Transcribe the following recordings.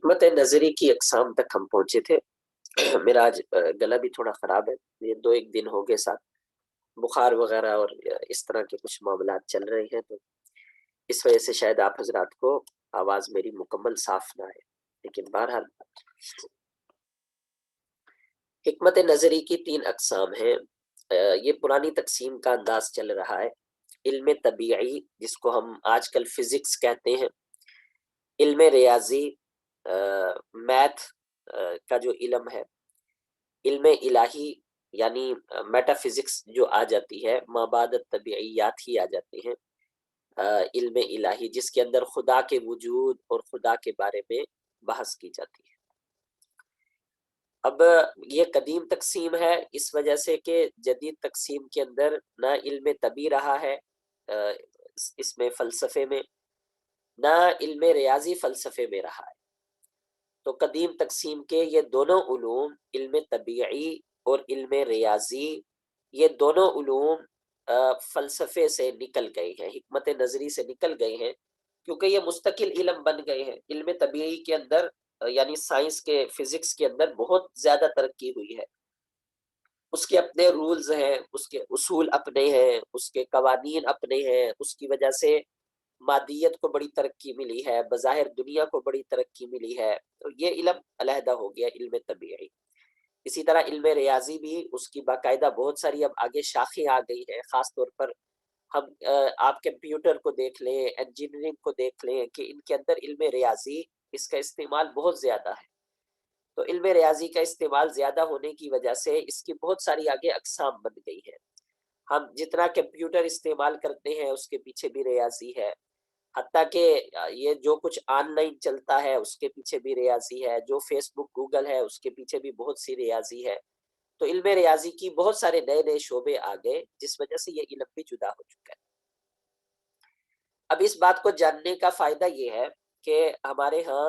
حکمت نظری کی اقسام تک ہم پہنچے تھے۔ میرا آج گلا بھی تھوڑا خراب ہے، یہ 2 دن ہو گئے ساتھ بخار وغیرہ اور اس طرح کے کچھ معاملات چل رہے ہیں، تو اس وجہ سے شاید آپ حضرات کو آواز میری مکمل صاف نہ آئے، لیکن بہرحال حکمت نظری کی 3 اقسام ہیں۔ یہ پرانی تقسیم کا انداز چل رہا ہے۔ علم طبیعی جس کو ہم آج کل فزکس کہتے ہیں، علم ریاضی، میتھ کا جو علم ہے، علم الہی یعنی میٹا فزکس جو آ جاتی ہے، مابعد طبیعیات ہی آ جاتے ہیں، علم الہی جس کے اندر خدا کے وجود اور خدا کے بارے میں بحث کی جاتی ہے۔ اب یہ قدیم تقسیم ہے اس وجہ سے کہ جدید تقسیم کے اندر نہ علم طبی رہا ہے اس میں فلسفے میں، نہ علم ریاضی فلسفے میں رہا ہے۔ تو قدیم تقسیم کے یہ دونوں علوم، علم طبیعی اور علم ریاضی، یہ دونوں علوم فلسفے سے نکل گئے ہیں، حکمت نظری سے نکل گئے ہیں، کیونکہ یہ مستقل علم بن گئے ہیں۔ علم طبیعی کے اندر یعنی سائنس کے، فزکس کے اندر بہت زیادہ ترقی ہوئی ہے، اس کے اپنے رولز ہیں، اس کے اصول اپنے ہیں، اس کے قوانین اپنے ہیں، اس کی وجہ سے مادیت کو بڑی ترقی ملی ہے، بظاہر دنیا کو بڑی ترقی ملی ہے۔ تو یہ علم علیحدہ ہو گیا، علم طبیعی۔ اسی طرح علم ریاضی بھی، اس کی باقاعدہ بہت ساری اب آگے شاخیں آ گئی ہیں، خاص طور پر ہم آپ کمپیوٹر کو دیکھ لیں، انجینئرنگ کو دیکھ لیں کہ ان کے اندر علم ریاضی، اس کا استعمال بہت زیادہ ہے۔ تو علم ریاضی کا استعمال زیادہ ہونے کی وجہ سے اس کی بہت ساری آگے اقسام بن گئی ہیں۔ ہم جتنا کمپیوٹر استعمال کرتے ہیں اس کے پیچھے بھی ریاضی ہے، حتیٰ کہ یہ جو کچھ آن لائن چلتا ہے اس کے پیچھے بھی ریاضی ہے، جو فیس بک، گوگل ہے، اس کے پیچھے بھی بہت سی ریاضی ہے۔ تو علم ریاضی کی بہت سارے نئے نئے شعبے آ گئے، جس وجہ سے یہ علم بھی جدا ہو چکا ہے۔ اب اس بات کو جاننے کا فائدہ یہ ہے کہ ہمارے ہاں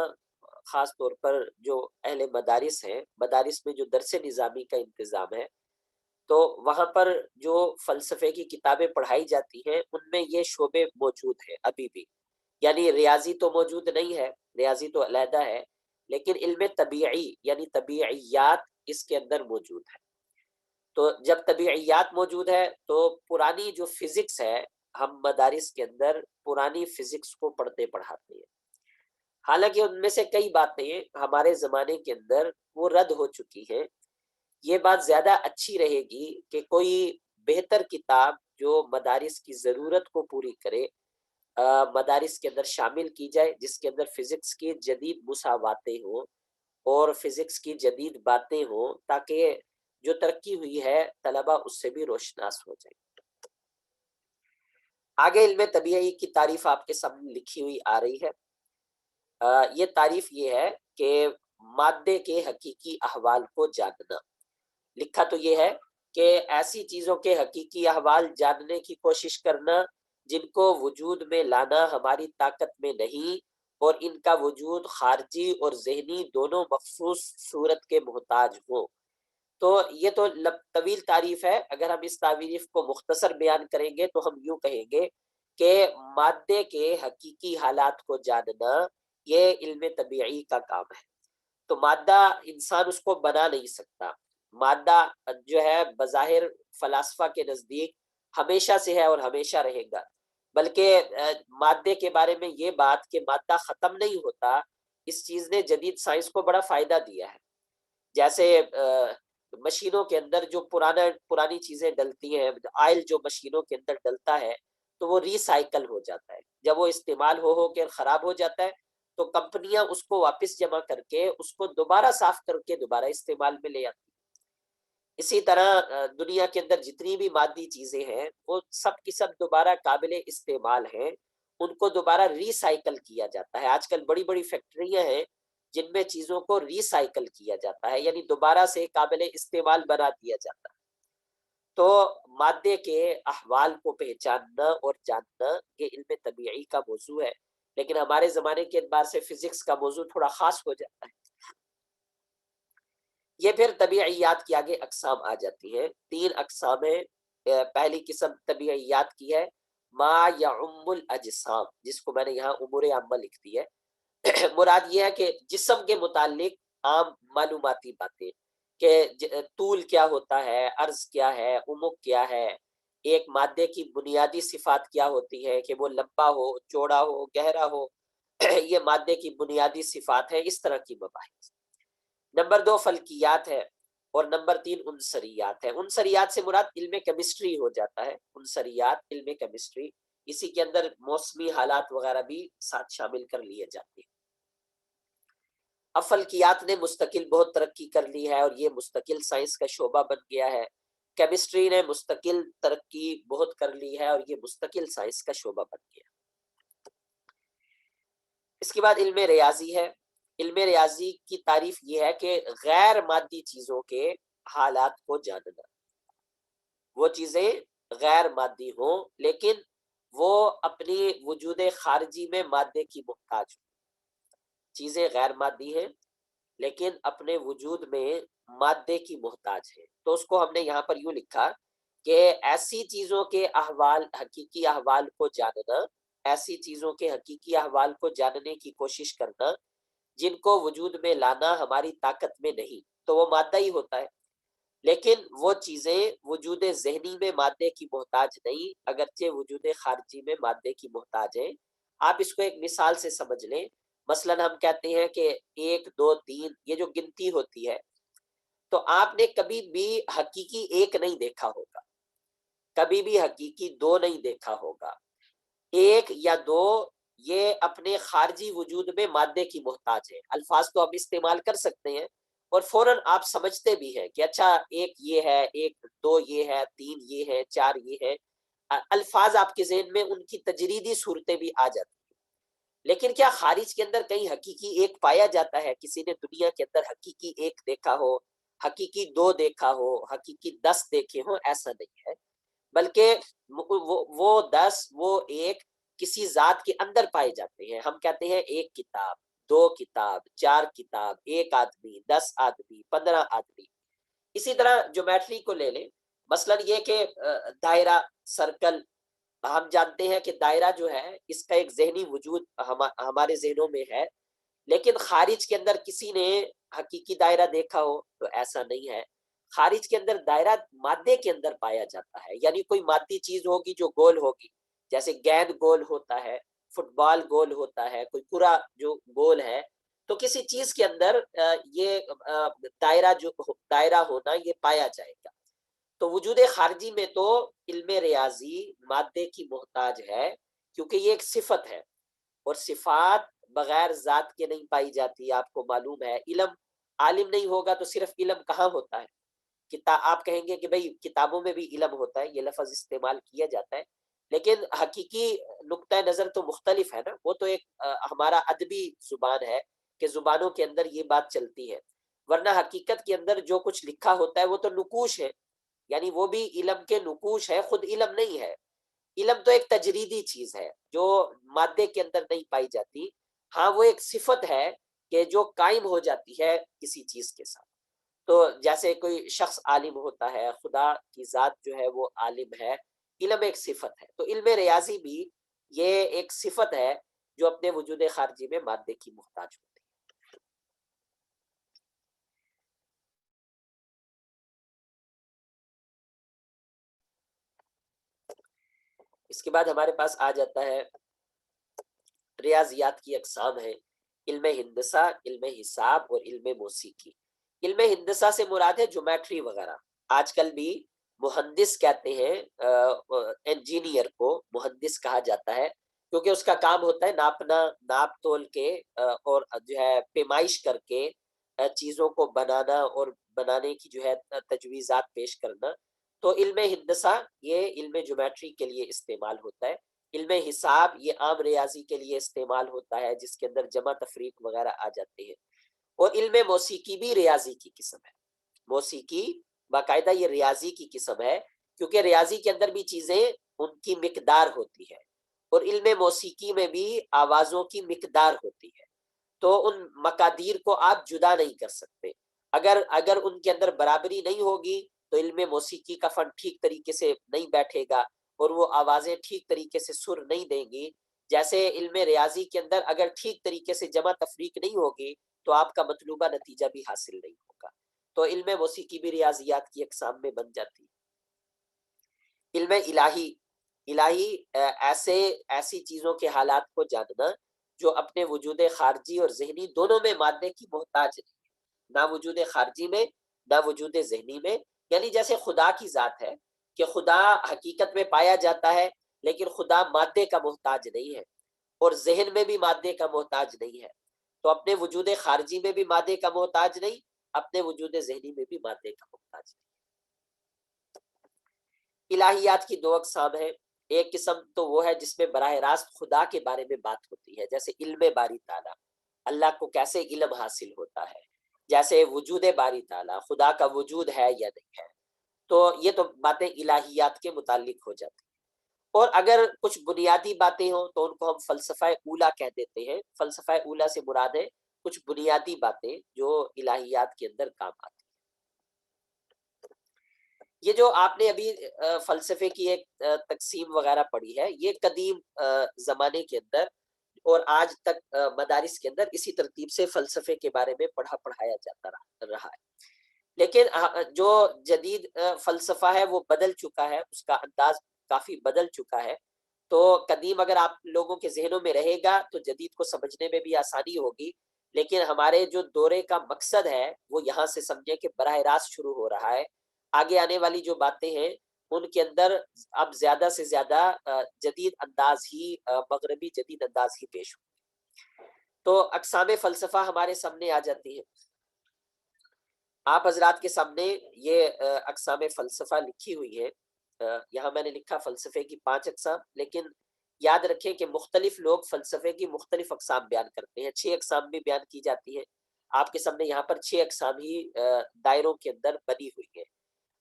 خاص طور پر جو اہل مدارس ہیں، مدارس میں جو درس نظامی کا انتظام ہے، تو وہاں پر جو فلسفے کی کتابیں پڑھائی جاتی ہیں ان میں یہ شعبے موجود ہیں ابھی بھی۔ یعنی ریاضی تو موجود نہیں ہے، ریاضی تو علیحدہ ہے، لیکن علم طبیعی یعنی طبیعیات اس کے اندر موجود ہے۔ تو جب طبیعیات موجود ہے تو پرانی جو فزکس ہے، ہم مدارس کے اندر پرانی فزکس کو پڑھتے پڑھاتے ہیں، حالانکہ ان میں سے کئی باتیں ہمارے زمانے کے اندر وہ رد ہو چکی ہیں۔ یہ بات زیادہ اچھی رہے گی کہ کوئی بہتر کتاب جو مدارس کی ضرورت کو پوری کرے مدارس کے اندر شامل کی جائے، جس کے اندر فزکس کی جدید مساواتیں ہوں اور فزکس کی جدید باتیں ہوں، تاکہ جو ترقی ہوئی ہے طلبہ اس سے بھی روشناس ہو جائے۔ آگے علم طبیعی کی تعریف آپ کے سامنے لکھی ہوئی آ رہی ہے۔ یہ تعریف یہ ہے کہ مادے کے حقیقی احوال کو جاننا۔ لکھا تو یہ ہے کہ ایسی چیزوں کے حقیقی احوال جاننے کی کوشش کرنا جن کو وجود میں لانا ہماری طاقت میں نہیں، اور ان کا وجود خارجی اور ذہنی دونوں مخصوص صورت کے محتاج ہوں۔ تو یہ تو طویل تعریف ہے، اگر ہم اس تعریف کو مختصر بیان کریں گے تو ہم یوں کہیں گے کہ مادے کے حقیقی حالات کو جاننا یہ علم طبیعی کا کام ہے۔ تو مادہ انسان اس کو بنا نہیں سکتا، مادہ جو ہے بظاہر فلاسفہ کے نزدیک ہمیشہ سے ہے اور ہمیشہ رہے گا، بلکہ مادے کے بارے میں یہ بات کہ مادہ ختم نہیں ہوتا، اس چیز نے جدید سائنس کو بڑا فائدہ دیا ہے۔ جیسے مشینوں کے اندر جو پرانی چیزیں ڈلتی ہیں، آئل جو مشینوں کے اندر ڈلتا ہے تو وہ ری سائیکل ہو جاتا ہے، جب وہ استعمال ہو کے خراب ہو جاتا ہے تو کمپنیاں اس کو واپس جمع کر کے اس کو دوبارہ صاف کر کے دوبارہ استعمال میں لے آتی ہیں۔ اسی طرح دنیا کے اندر جتنی بھی مادی چیزیں ہیں وہ سب کی سب دوبارہ قابل استعمال ہیں، ان کو دوبارہ ری سائیکل کیا جاتا ہے۔ آج کل بڑی بڑی فیکٹریاں ہیں جن میں چیزوں کو ری سائیکل کیا جاتا ہے، یعنی دوبارہ سے قابل استعمال بنا دیا جاتا ہے۔ تو مادے کے احوال کو پہچاننا اور جاننا یہ علم طبیعی کا موضوع ہے، لیکن ہمارے زمانے کے اعتبار سے فزکس کا موضوع تھوڑا خاص ہو جاتا ہے۔ یہ پھر طبیعیات کی آگے اقسام آ جاتی ہیں، 3 اقسام ہیں۔ پہلی قسم طبیعیات کی ہے ما یعم الاجسام، جس کو میں نے یہاں امور عامہ لکھ دی ہے۔ مراد یہ ہے کہ جسم کے متعلق عام معلوماتی باتیں، کہ طول کیا ہوتا ہے، عرض کیا ہے، عمق کیا ہے، ایک مادے کی بنیادی صفات کیا ہوتی ہے، کہ وہ لمبا ہو، چوڑا ہو، گہرا ہو، یہ مادے کی بنیادی صفات ہے، اس طرح کی مباحث۔ نمبر 2 فلکیات ہے، اور نمبر 3 عنصریات ہے۔ عنصریات سے مراد علم کیمسٹری ہو جاتا ہے، عنصریات علم کیمسٹری، اسی کے اندر موسمی حالات وغیرہ بھی ساتھ شامل کر لیے جاتے ہیں۔ اب فلکیات نے مستقل بہت ترقی کر لی ہے، اور یہ مستقل سائنس کا شعبہ بن گیا ہے۔ کیمسٹری نے مستقل ترقی بہت کر لی ہے، اور یہ مستقل سائنس کا شعبہ بن گیا۔ اس کے بعد علم ریاضی ہے۔ علم ریاضی کی تعریف یہ ہے کہ غیر مادی چیزوں کے حالات کو جاننا، وہ چیزیں غیر مادی ہوں لیکن وہ اپنی وجود خارجی میں مادے کی محتاج ہوں۔ چیزیں غیر مادی ہیں لیکن اپنے وجود میں مادے کی محتاج ہے، تو اس کو ہم نے یہاں پر یوں لکھا کہ ایسی چیزوں کے احوال، حقیقی احوال کو جاننا، ایسی چیزوں کے حقیقی احوال کو جاننے کی کوشش کرنا جن کو وجود میں لانا ہماری طاقت میں نہیں، تو وہ مادہ ہی ہوتا ہے۔ لیکن وہ چیزیں وجود ذہنی میں مادے کی محتاج نہیں، اگرچہ وجود خارجی میں مادے کی محتاج ہیں۔ آپ اس کو ایک مثال سے سمجھ لیں، مثلا ہم کہتے ہیں کہ 1 2 3، یہ جو گنتی ہوتی ہے، تو آپ نے کبھی بھی حقیقی 1 نہیں دیکھا ہوگا، کبھی بھی حقیقی 2 نہیں دیکھا ہوگا۔ 1 یا 2 یہ اپنے خارجی وجود میں مادے کی محتاج ہے۔ الفاظ تو ہم استعمال کر سکتے ہیں اور فوراً آپ سمجھتے بھی ہیں کہ اچھا 1 یہ ہے، 1 2 یہ ہے، 3 یہ ہے، 4 یہ ہے۔ الفاظ آپ کے ذہن میں ان کی تجریدی صورتیں بھی آ جاتی ہیں۔ لیکن کیا خارج کے اندر کہیں حقیقی 1 پایا جاتا ہے؟ کسی نے دنیا کے اندر حقیقی 1 دیکھا ہو، حقیقی 2 دیکھا ہو، حقیقی 10 دیکھے ہوں؟ ایسا نہیں ہے، بلکہ وہ 10 وہ 1 کسی ذات کے اندر پائے جاتے ہیں۔ ہم کہتے ہیں 1 کتاب، 2 کتاب، 4 کتاب، 1 آدمی، 10 آدمی، 15 آدمی۔ اسی طرح جیومیٹری کو لے لیں، مثلا یہ کہ دائرہ، سرکل، ہم جانتے ہیں کہ دائرہ جو ہے اس کا ایک ذہنی وجود ہمارے ذہنوں میں ہے، لیکن خارج کے اندر کسی نے حقیقی دائرہ دیکھا ہو؟ تو ایسا نہیں ہے۔ خارج کے اندر دائرہ مادے کے اندر پایا جاتا ہے، یعنی کوئی مادی چیز ہوگی جو گول ہوگی، جیسے گیند گول ہوتا ہے، فٹ بال گول ہوتا ہے، کوئی کرا جو گول ہے، تو کسی چیز کے اندر یہ دائرہ جو دائرہ ہونا یہ پایا جائے گا۔ تو وجود خارجی میں تو علم ریاضی مادے کی محتاج ہے، کیونکہ یہ ایک صفت ہے، اور صفات بغیر ذات کے نہیں پائی جاتی۔ آپ کو معلوم ہے، علم، عالم نہیں ہوگا تو صرف علم کہاں ہوتا ہے؟ آپ کہیں گے کہ بھئی کتابوں میں بھی علم ہوتا ہے، یہ لفظ استعمال کیا جاتا ہے، لیکن حقیقی نقطہ نظر تو مختلف ہے نا۔ وہ تو ایک ہمارا ادبی زبان ہے کہ زبانوں کے اندر یہ بات چلتی ہے، ورنہ حقیقت کے اندر جو کچھ لکھا ہوتا ہے وہ تو نقوش ہے، یعنی وہ بھی علم کے نقوش ہے، خود علم نہیں ہے۔ علم تو ایک تجریدی چیز ہے جو مادے کے اندر نہیں پائی جاتی، ہاں وہ ایک صفت ہے کہ جو قائم ہو جاتی ہے کسی چیز کے ساتھ۔ تو جیسے کوئی شخص عالم ہوتا ہے، خدا کی ذات جو ہے وہ عالم ہے، علم ایک صفت ہے، تو علم ریاضی بھی یہ ایک صفت ہے جو اپنے وجود خارجی میں مادے کی محتاج ہوتی ہے۔ اس کے بعد ہمارے پاس آ جاتا ہے ریاضیات کی اقسام ہے، علم ہندسہ، علم حساب اور علم موسیقی۔ علم ہندسہ سے مراد ہے جیومیٹری وغیرہ۔ آج کل بھی مہندس کہتے ہیں، انجینئر کو مہندس کہا جاتا ہے، کیونکہ اس کا کام ہوتا ہے ناپنا، ناپ تول کے اور جو ہے پیمائش کر کے چیزوں کو بنانا اور بنانے کی جو ہے تجویزات پیش کرنا۔ تو علم ہندسہ یہ علم جیومیٹری کے لیے استعمال ہوتا ہے۔ علم حساب یہ عام ریاضی کے لیے استعمال ہوتا ہے، جس کے اندر جمع تفریق وغیرہ آ جاتے ہیں۔ اور علم موسیقی بھی ریاضی کی قسم ہے، موسیقی باقاعدہ یہ ریاضی کی قسم ہے، کیونکہ ریاضی کے اندر بھی چیزیں ان کی مقدار ہوتی ہے، اور علم موسیقی میں بھی آوازوں کی مقدار ہوتی ہے، تو ان مقادیر کو آپ جدا نہیں کر سکتے۔ اگر ان کے اندر برابری نہیں ہوگی تو علم موسیقی کا فن ٹھیک طریقے سے نہیں بیٹھے گا، اور وہ آوازیں ٹھیک طریقے سے سر نہیں دیں گی۔ جیسے علم ریاضی کے اندر اگر ٹھیک طریقے سے جمع تفریق نہیں ہوگی تو آپ کا مطلوبہ نتیجہ بھی حاصل نہیں ہوگا. تو علم موسیقی بھی ریاضیات کی اقسام میں بن جاتی ہے. علم الہی، ایسی چیزوں کے حالات کو جاننا جو اپنے وجود خارجی اور ذہنی دونوں میں مادے کی محتاج نہیں ہے، نہ وجود خارجی میں نہ وجود ذہنی میں. یعنی جیسے خدا کی ذات ہے کہ خدا حقیقت میں پایا جاتا ہے لیکن خدا مادے کا محتاج نہیں ہے اور ذہن میں بھی مادے کا محتاج نہیں ہے، تو اپنے وجود خارجی میں بھی مادے کا محتاج نہیں، اپنے وجود ذہنی میں بھی مادے کا محتاج نہیں. الہیات کی دو اقسام ہیں. ایک قسم تو وہ ہے جس میں براہ راست خدا کے بارے میں بات ہوتی ہے، جیسے علم باری تعالیٰ، اللہ کو کیسے علم حاصل ہوتا ہے، جیسے وجود باری تعالیٰ، خدا کا وجود ہے یا نہیں ہے. تو یہ تو باتیں الہیات کے متعلق ہو جاتی ہیں. اور اگر کچھ بنیادی باتیں ہوں تو ان کو ہم فلسفہ اولا کہہ دیتے ہیں. فلسفہ اولا سے مراد ہے کچھ بنیادی باتیں جو الہیات کے اندر کام آتی ہیں. یہ جو آپ نے ابھی فلسفے کی ایک تقسیم وغیرہ پڑھی ہے، یہ قدیم زمانے کے اندر اور آج تک مدارس کے اندر اسی ترتیب سے فلسفے کے بارے میں پڑھایا جاتا رہا ہے. لیکن جو جدید فلسفہ ہے وہ بدل چکا ہے، اس کا انداز کافی بدل چکا ہے. تو قدیم اگر آپ لوگوں کے ذہنوں میں رہے گا تو جدید کو سمجھنے میں بھی آسانی ہوگی. لیکن ہمارے جو دورے کا مقصد ہے وہ یہاں سے سمجھے کہ براہ راست شروع ہو رہا ہے. آگے آنے والی جو باتیں ہیں ان کے اندر اب زیادہ سے زیادہ جدید انداز ہی، مغربی جدید انداز ہی پیش ہو. تو اقسام فلسفہ ہمارے سامنے آ جاتی ہیں. آپ حضرات کے سامنے یہ اقسام فلسفہ لکھی ہوئی ہے. یہاں میں نے لکھا فلسفے کی 5 اقسام، لیکن یاد رکھیں کہ مختلف لوگ فلسفے کی مختلف اقسام بیان کرتے ہیں. 6 اقسام بھی بیان کی جاتی ہیں. آپ کے سامنے یہاں پر 6 اقسام ہی دائروں کے اندر بنی ہوئی ہے.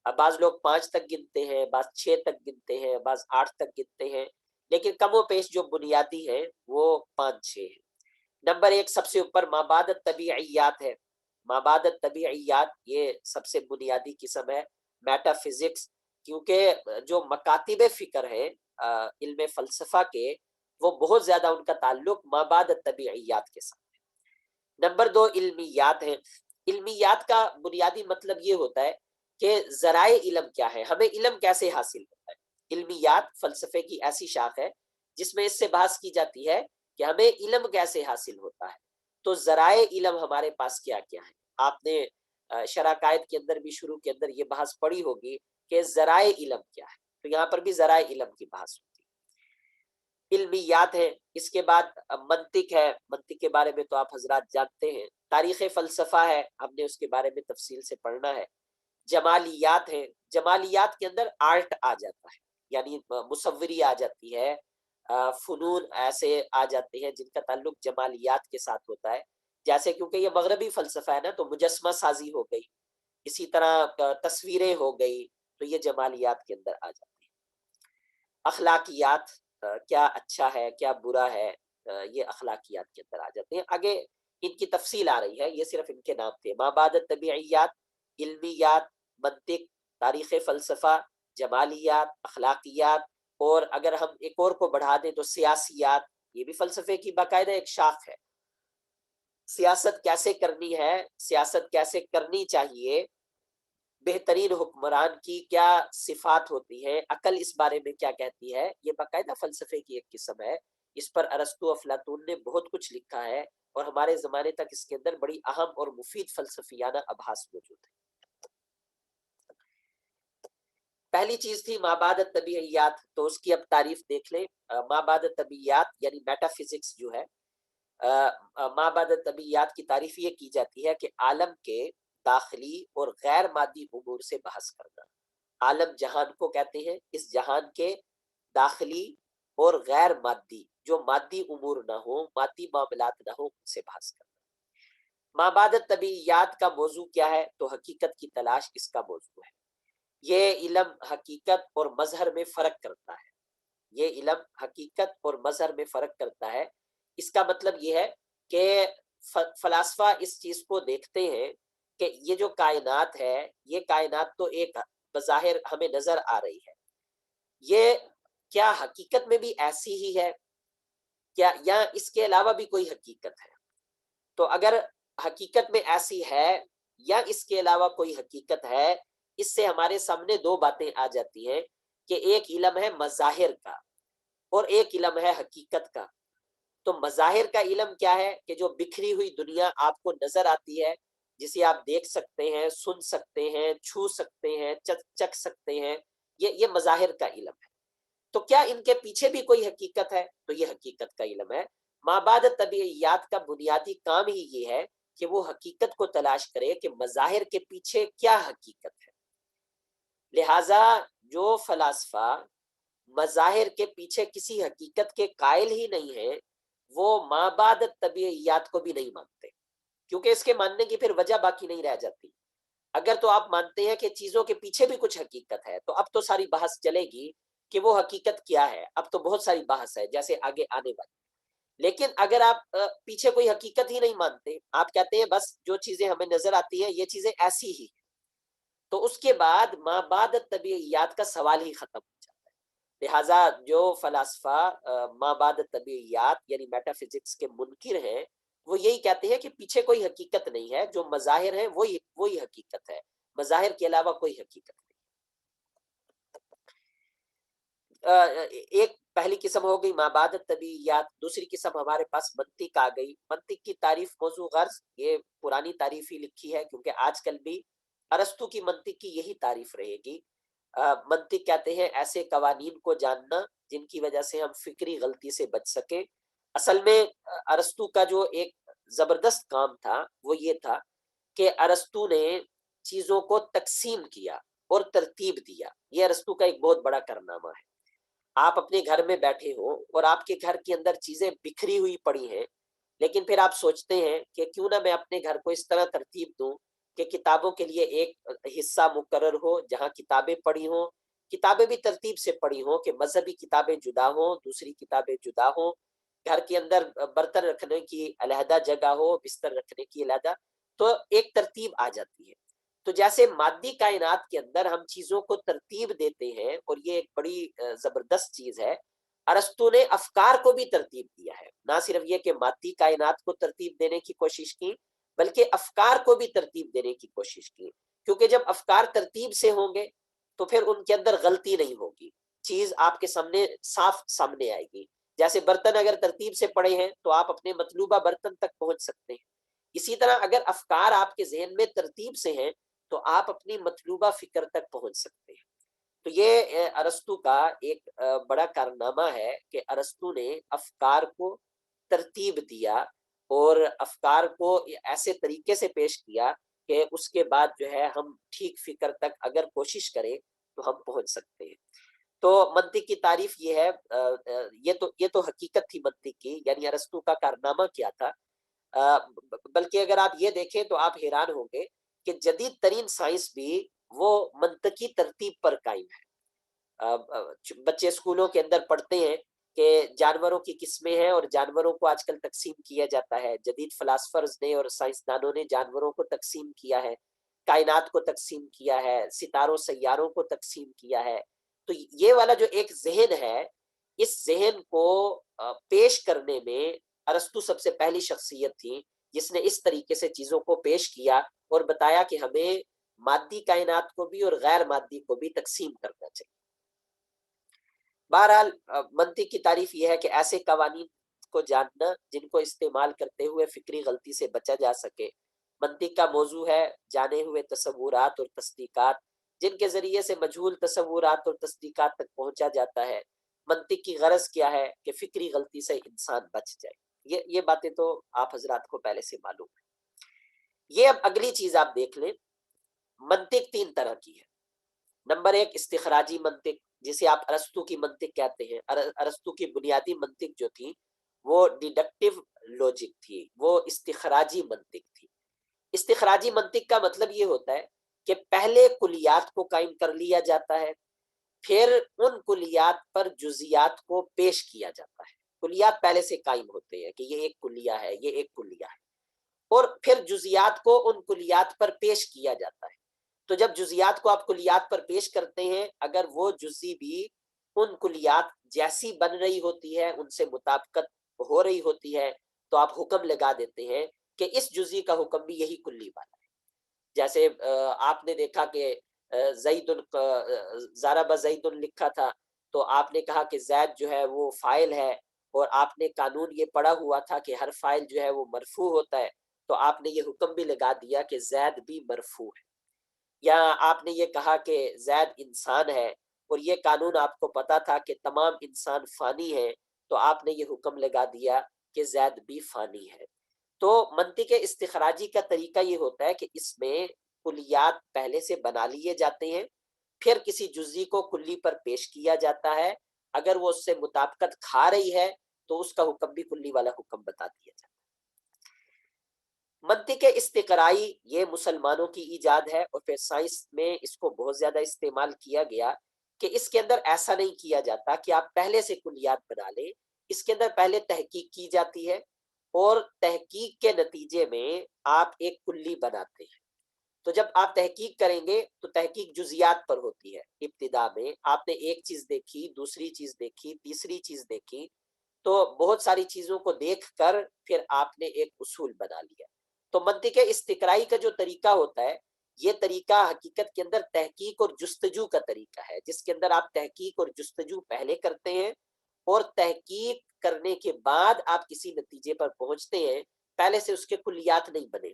اب بعض لوگ 5 تک گنتے ہیں، بعض 6 تک گنتے ہیں، بعض 8 تک گنتے ہیں، لیکن کم و بیش جو بنیادی ہیں وہ 5-6 ہیں. نمبر 1 سب سے اوپر مابعد الطبیعیات ہے. مابعد الطبیعیات یہ سب سے بنیادی قسم ہے میٹا فزکس، کیونکہ جو مکاتب فکر ہیں علم فلسفہ کے، وہ بہت زیادہ ان کا تعلق مابعد الطبیعیات کے ساتھ ہے. نمبر 2 علمیات ہیں. علمیات کا بنیادی مطلب یہ ہوتا ہے کہ ذرائع علم کیا ہے، ہمیں علم کیسے حاصل ہوتا ہے. علمیات فلسفے کی ایسی شاخ ہے جس میں اس سے بحث کی جاتی ہے کہ ہمیں علم کیسے حاصل ہوتا ہے. تو ذرائع علم ہمارے پاس کیا کیا ہے. آپ نے شرح قائد کے اندر بھی شروع کے اندر یہ بحث پڑھی ہوگی کہ ذرائع علم کیا ہے، تو یہاں پر بھی ذرائع علم کی بحث ہوتی ہے. علمیات ہے. اس کے بعد منطق ہے. منطق کے بارے میں تو آپ حضرات جانتے ہیں. تاریخ فلسفہ ہے، ہم نے اس کے بارے میں تفصیل سے پڑھنا ہے. جمالیات ہیں. جمالیات کے اندر آرٹ آ جاتا ہے، یعنی مصوری آ جاتی ہے، فنون ایسے آ جاتے ہیں جن کا تعلق جمالیات کے ساتھ ہوتا ہے. جیسے کیونکہ یہ مغربی فلسفہ ہے نا، تو مجسمہ سازی ہو گئی، اسی طرح تصویریں ہو گئی، تو یہ جمالیات کے اندر آ جاتی ہیں. اخلاقیات، کیا اچھا ہے کیا برا ہے، یہ اخلاقیات کے اندر آ جاتے ہیں. آگے ان کی تفصیل آ رہی ہے، یہ صرف ان کے نام تھے. مابعد الطبیعیات، علمیات، منطق، تاریخ فلسفہ، جمالیات، اخلاقیات، اور اگر ہم ایک اور کو بڑھا دیں تو سیاسیات. یہ بھی فلسفے کی باقاعدہ ایک شاخ ہے. سیاست کیسے کرنی ہے، سیاست کیسے کرنی چاہیے، بہترین حکمران کی کیا صفات ہوتی ہیں، عقل اس بارے میں کیا کہتی ہے، یہ باقاعدہ فلسفے کی ایک قسم ہے. اس پر ارسطو افلاطون نے بہت کچھ لکھا ہے اور ہمارے زمانے تک اس کے اندر بڑی اہم اور مفید فلسفیانہ ابحاث موجود ہیں. پہلی چیز تھی مابعد الطبیعیات، تو اس کی اب تعریف دیکھ لیں. مابعد الطبیعیات یعنی میٹا فزکس جو ہے، مابعد الطبیعیات کی تعریف یہ کی جاتی ہے کہ عالم کے داخلی اور غیر مادی امور سے بحث کرنا. عالم جہان کو کہتے ہیں، اس جہان کے داخلی اور غیر مادی، جو مادی امور نہ ہو، مادی معاملات نہ ہو، ان سے بحث کرنا. مابعد الطبیعیات کا موضوع کیا ہے، تو حقیقت کی تلاش اس کا موضوع ہے. یہ علم حقیقت اور مظہر میں فرق کرتا ہے. یہ علم حقیقت اور مظہر میں فرق کرتا ہے. اس کا مطلب یہ ہے کہ فلاسفہ اس چیز کو دیکھتے ہیں کہ یہ جو کائنات ہے، یہ کائنات تو ایک بظاہر ہمیں نظر آ رہی ہے، یہ کیا حقیقت میں بھی ایسی ہی ہے، کیا یا اس کے علاوہ بھی کوئی حقیقت ہے؟ تو اگر حقیقت میں ایسی ہے یا اس کے علاوہ کوئی حقیقت ہے، اس سے ہمارے سامنے دو باتیں آ جاتی ہیں کہ ایک علم ہے مظاہر کا اور ایک علم ہے حقیقت کا۔ تو مظاہر کا علم کیا ہے کہ جو بکھری ہوئی دنیا آپ کو نظر آتی ہے، جسے آپ دیکھ سکتے ہیں، سن سکتے ہیں، چھو سکتے ہیں، چکھ سکتے ہیں، یہ مظاہر کا علم ہے۔ تو کیا ان کے پیچھے بھی کوئی حقیقت ہے؟ تو یہ حقیقت کا علم ہے۔ مابعد طبیعیات کا بنیادی کام ہی یہ ہے کہ وہ حقیقت کو تلاش کرے کہ مظاہر کے پیچھے کیا حقیقت ہے۔ لہٰذا جو فلاسفہ مظاہر کے پیچھے کسی حقیقت کے قائل ہی نہیں ہیں، وہ مابعد طبیعیات کو بھی نہیں مانتے، کیونکہ اس کے ماننے کی پھر وجہ باقی نہیں رہ جاتی۔ اگر تو آپ مانتے ہیں کہ چیزوں کے پیچھے بھی کچھ حقیقت ہے، تو اب تو ساری بحث چلے گی کہ وہ حقیقت کیا ہے۔ اب تو بہت ساری بحث ہے جیسے آگے آنے والی۔ لیکن اگر آپ پیچھے کوئی حقیقت ہی نہیں مانتے، آپ کہتے ہیں بس جو چیزیں ہمیں نظر آتی ہیں یہ چیزیں ایسی ہی ہیں، تو اس کے بعد مابعد طبیعیات کا سوال ہی ختم ہو جاتا ہے۔ لہٰذا جو فلاسفہ مابعد طبیعیات یعنی میٹا فزکس کے منکر ہیں، وہ یہی کہتے ہیں کہ پیچھے کوئی حقیقت نہیں ہے، جو مظاہر ہیں وہی حقیقت ہے، مظاہر کے علاوہ کوئی حقیقت نہیں۔ ایک پہلی قسم ہو گئی مابعد طبیعیات، دوسری قسم ہمارے پاس منطق آ گئی۔ منطق کی تعریف موضوع غرض یہ پرانی تعریف ہی لکھی ہے، کیونکہ آج کل بھی ارسطو کی منطق کی یہی تعریف رہے گی۔ منطق کہتے ہیں ایسے قوانین کو جاننا جن کی وجہ سے ہم فکری غلطی سے بچ سکیں۔ اصل میں ارسطو کا جو ایک زبردست کام تھا وہ یہ تھا کہ ارسطو نے چیزوں کو تقسیم کیا اور ترتیب دیا۔ یہ ارسطو کا ایک بہت بڑا کارنامہ ہے۔ آپ اپنے گھر میں بیٹھے ہو اور آپ کے گھر کے اندر چیزیں بکھری ہوئی پڑی ہیں، لیکن پھر آپ سوچتے ہیں کہ کیوں نہ میں اپنے گھر کو اس طرح ترتیب دوں کہ کتابوں کے لیے ایک حصہ مقرر ہو جہاں کتابیں پڑھی ہوں، کتابیں بھی ترتیب سے پڑھی ہوں کہ مذہبی کتابیں جدا ہوں، دوسری کتابیں جدا ہوں، گھر کے اندر برتن رکھنے کی علیحدہ جگہ ہو، بستر رکھنے کی علیحدہ، تو ایک ترتیب آ جاتی ہے۔ تو جیسے مادی کائنات کے اندر ہم چیزوں کو ترتیب دیتے ہیں، اور یہ ایک بڑی زبردست چیز ہے، ارسطو نے افکار کو بھی ترتیب دیا ہے۔ نہ صرف یہ کہ مادی کائنات کو ترتیب دینے کی کوشش کی، بلکہ افکار کو بھی ترتیب دینے کی کوشش کی، کیونکہ جب افکار ترتیب سے ہوں گے تو پھر ان کے اندر غلطی نہیں ہوگی، چیز آپ کے سامنے صاف سامنے آئے گی۔ جیسے برتن اگر ترتیب سے پڑے ہیں تو آپ اپنے مطلوبہ برتن تک پہنچ سکتے ہیں، اسی طرح اگر افکار آپ کے ذہن میں ترتیب سے ہیں تو آپ اپنی مطلوبہ فکر تک پہنچ سکتے ہیں۔ تو یہ ارسطو کا ایک بڑا کارنامہ ہے کہ ارسطو نے افکار کو ترتیب دیا اور افکار کو ایسے طریقے سے پیش کیا کہ اس کے بعد جو ہے ہم ٹھیک فکر تک اگر کوشش کریں تو ہم پہنچ سکتے ہیں۔ تو منطق کی تعریف یہ ہے، یہ تو حقیقت تھی منطق کی، یعنی ارسطو کا کارنامہ کیا تھا۔ بلکہ اگر آپ یہ دیکھیں تو آپ حیران ہوں گے کہ جدید ترین سائنس بھی وہ منطقی ترتیب پر قائم ہے۔ بچے اسکولوں کے اندر پڑھتے ہیں کہ جانوروں کی قسمیں ہیں اور جانوروں کو آج کل تقسیم کیا جاتا ہے، جدید فلاسفرز نے اور سائنسدانوں نے جانوروں کو تقسیم کیا ہے، کائنات کو تقسیم کیا ہے، ستاروں سیاروں کو تقسیم کیا ہے۔ تو یہ والا جو ایک ذہن ہے، اس ذہن کو پیش کرنے میں ارسطو سب سے پہلی شخصیت تھی جس نے اس طریقے سے چیزوں کو پیش کیا اور بتایا کہ ہمیں مادی کائنات کو بھی اور غیر مادی کو بھی تقسیم کرنا چاہیے۔ بہرحال منطق کی تعریف یہ ہے کہ ایسے قوانین کو جاننا جن کو استعمال کرتے ہوئے فکری غلطی سے بچا جا سکے۔ منطق کا موضوع ہے جانے ہوئے تصورات اور تصدیقات جن کے ذریعے سے مجہول تصورات اور تصدیقات تک پہنچا جاتا ہے۔ منطق کی غرض کیا ہے کہ فکری غلطی سے انسان بچ جائے۔ یہ باتیں تو آپ حضرات کو پہلے سے معلوم ہے۔ یہ اب اگلی چیز آپ دیکھ لیں، منطق تین طرح کی ہے۔ نمبر ایک استخراجی منطق، جسے آپ ارسطو کی منطق کہتے ہیں۔ ارسطو کی بنیادی منطق جو تھی وہ ڈیڈکٹیو لوجک تھی، وہ استخراجی منطق تھی۔ استخراجی منطق کا مطلب یہ ہوتا ہے کہ پہلے کلیات کو قائم کر لیا جاتا ہے، پھر ان کلیات پر جزیات کو پیش کیا جاتا ہے۔ کلیات پہلے سے قائم ہوتے ہیں کہ یہ ایک کلیہ ہے، یہ ایک کلیہ ہے، اور پھر جزیات کو ان کلیات پر پیش کیا جاتا ہے۔ تو جب جزیات کو آپ کلیات پر پیش کرتے ہیں، اگر وہ جزی بھی ان کلیات جیسی بن رہی ہوتی ہے، ان سے مطابقت ہو رہی ہوتی ہے تو آپ حکم لگا دیتے ہیں کہ اس جزئی کا حکم بھی یہی کلی والا ہے. جیسے آپ نے دیکھا کہ زید ضرب زید لکھا تھا تو آپ نے کہا کہ زید جو ہے وہ فاعل ہے، اور آپ نے قانون یہ پڑھا ہوا تھا کہ ہر فاعل جو ہے وہ مرفوع ہوتا ہے، تو آپ نے یہ حکم بھی لگا دیا کہ زید بھی مرفوع ہے. یا آپ نے یہ کہا کہ زید انسان ہے، اور یہ قانون آپ کو پتا تھا کہ تمام انسان فانی ہے، تو آپ نے یہ حکم لگا دیا کہ زید بھی فانی ہے. تو منطق استخراجی کا طریقہ یہ ہوتا ہے کہ اس میں کلیات پہلے سے بنا لیے جاتے ہیں، پھر کسی جزئی کو کلی پر پیش کیا جاتا ہے، اگر وہ اس سے مطابقت کھا رہی ہے تو اس کا حکم بھی کلی والا حکم بتا دیا جاتا ہے. منطق استقرائی یہ مسلمانوں کی ایجاد ہے، اور پھر سائنس میں اس کو بہت زیادہ استعمال کیا گیا کہ اس کے اندر ایسا نہیں کیا جاتا کہ آپ پہلے سے کلیات بنا لیں. اس کے اندر پہلے تحقیق کی جاتی ہے، اور تحقیق کے نتیجے میں آپ ایک کلی بناتے ہیں. تو جب آپ تحقیق کریں گے تو تحقیق جزیات پر ہوتی ہے. ابتدا میں آپ نے ایک چیز دیکھی، دوسری چیز دیکھی، تیسری چیز دیکھی، تو بہت ساری چیزوں کو دیکھ کر پھر آپ نے ایک اصول بنا لیا. تو منطق استقرائی کا جو طریقہ ہوتا ہے، یہ طریقہ حقیقت کے اندر تحقیق اور جستجو کا طریقہ ہے، جس کے اندر آپ تحقیق اور جستجو پہلے کرتے ہیں، اور تحقیق کرنے کے بعد آپ کسی نتیجے پر پہنچتے ہیں، پہلے سے اس کے کلیات نہیں بنے.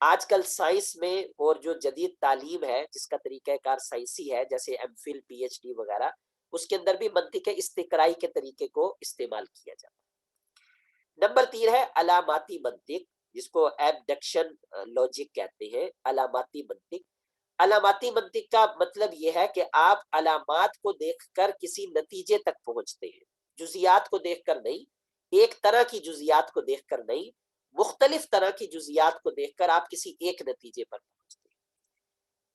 آج کل سائنس میں اور جو جدید تعلیم ہے جس کا طریقہ کار سائنسی ہے، جیسے M Phil P H D وغیرہ، اس کے اندر بھی منطق استقرائی کے طریقے کو استعمال کیا جاتا ہے. نمبر 3 ہے علاماتی منطق، جس کو ایبڈکشن لاجک کہتے ہیں. علاماتی منطق، علاماتی منطق کا مطلب یہ ہے کہ آپ علامات کو دیکھ کر کسی نتیجے تک پہنچتے ہیں، جزیات کو دیکھ کر نہیں، ایک طرح کی جزیات کو دیکھ کر نہیں، مختلف طرح کی جزیات کو دیکھ کر آپ کسی ایک نتیجے پر پہنچتے ہیں.